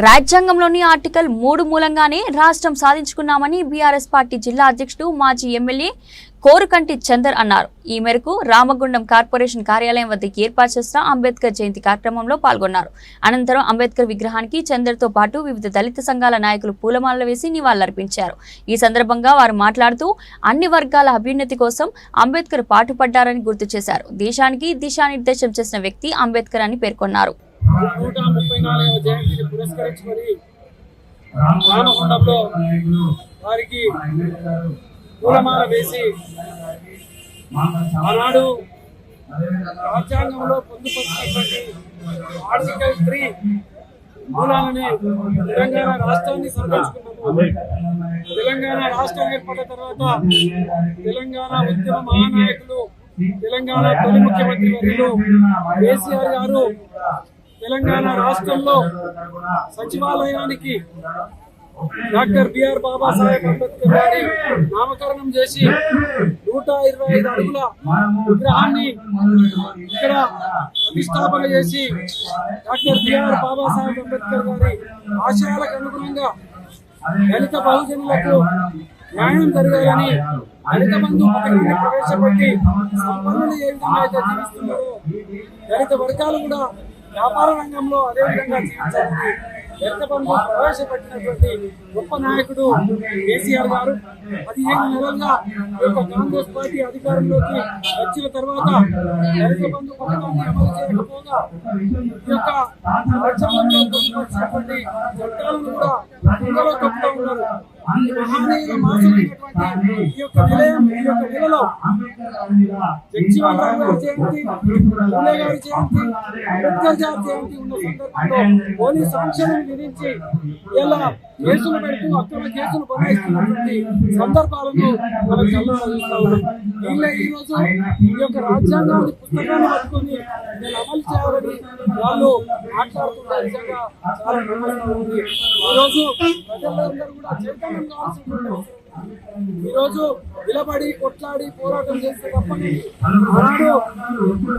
రాజ్యాంగంలోని ఆర్టికల్ 3 మూలంగానే రాష్ట్రం సాధించుకున్నామని బీఆర్ఎస్ పార్టీ జిల్లా అధ్యక్షుడు మాజీ ఎమ్మెల్యే కోరుకంటి చందర్ అన్నారు. ఈ మేరకు రామగుండం కార్పొరేషన్ కార్యాలయం వద్ద ఏర్పాటు చేసిన అంబేద్కర్ జయంతి కార్యక్రమంలో పాల్గొన్నారు. అనంతరం అంబేద్కర్ విగ్రహానికి చందర్తో పాటు వివిధ దళిత సంఘాల నాయకులు పూలమాలలు వేసి నివాళులర్పించారు. ఈ సందర్భంగా వారు మాట్లాడుతూ అన్ని వర్గాల అభ్యున్నతి కోసం అంబేద్కర్ పాటుపడ్డారని గుర్తు చేశారు. దేశానికి దిశానిర్దేశం చేసిన వ్యక్తి అంబేద్కర్ అని పేర్కొన్నారు. 134వ జయంతిని పురస్కరించుకొని రామగుండంలో వారికి పూలమాల వేసి ఆనాడు రాజ్యాంగంలో పొందుపరిచినటువంటి ఆర్టికల్ 3 మూలాలని తెలంగాణ రాష్ట్రాన్ని సంరక్షించుకున్నాము. తెలంగాణ రాష్ట్రం ఏర్పడిన తర్వాత తెలంగాణ ఉద్యమ మహానాయకులు తెలంగాణ తొలి ముఖ్యమంత్రి వర్యులు కేసీఆర్ గారు తెలంగాణ రాష్ట్రంలో సచివాలయానికి డాక్టర్ బిఆర్ బాబాసాహెబ్ అంబేద్కర్ గారి నామకరణం చేసి 125 అడుగుల విగ్రహాన్ని ఇక్కడ ప్రతిష్టాపన చేసి డాక్టర్ బిఆర్ బాబాసాహెబ్ అంబేద్కర్ గారి ఆశయాలకు అనుగుణంగా దళిత బహుజనులకు న్యాయం జరగాలని దళిత బంధు పథకాన్ని ప్రవేశపెట్టి సంపన్నులు ఏ విధంగా అయితే జీవిస్తున్నారో దళిత వర్గాలు కూడా వ్యాపార రంగంలో అదే విధంగా జీవించాలని దళిత బంధు ప్రవేశపెట్టినటువంటి గొప్ప నాయకుడు కేసీఆర్ గారు 15 నెలలుగా కాంగ్రెస్ పార్టీ అధికారంలోకి వచ్చిన తర్వాత దళిత బంధు పథకాన్ని అమలు చేయకపోగా ఈ యొక్క రాజ్యాంగంలో పొందుపరిచినటువంటి చట్టాలను కూడా కుంగలో తప్పుతూ ఉన్నారు. మహానీయుల మాసమైనటువంటి ఈ యొక్క నిలయం ఈ యొక్క నెలలో జగ్జీవన్ రామ్ గారి జయంతి, పూలే గారి జయంతి, అంబేద్కర్ గారి జయంతి ఉన్న సందర్భంలో పోలీస్ ఆంక్షలను విధించి ఇలా కేసులు పెడుతూ అక్రమ కేసులు బనాయిస్తున్నటువంటి సందర్భాలను మనం కళ్ళలో చూస్తా ఉన్నాం. వీళ్ళే ఈ రోజు ఈ యొక్క రాజ్యాంగాన్ని పుస్తకాన్ని పట్టుకొని నేను అమలు చేయాలని వాళ్ళు మాట్లాడుతున్న నిజంగా చాలా నమ్మకం ఉంది. ఈరోజు ప్రజలందరూ కూడా చైతన్యం కావాల్సింది. ఈరోజు నిలబడి కొట్లాడి పోరాటం చేస్తే తప్పని ఆనాడు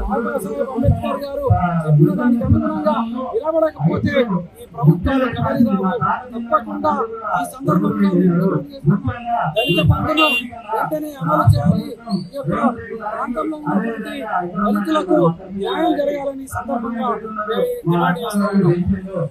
బాబాసాహెబ్ అంబేద్కర్ గారు చెప్పిన దానికి అనుగుణంగా నిలబడకపోతే ఈ ప్రభుత్వాలు తప్పకుండా ఈ సందర్భంగా దళిత బంధును వెంటనే అమలు చేయాలి. ఈ యొక్క ప్రాంతంలో ఉన్నటువంటి దళితులకు న్యాయం జరగాలని సందర్భంగా డిమాండ్ చేస్తున్నాం.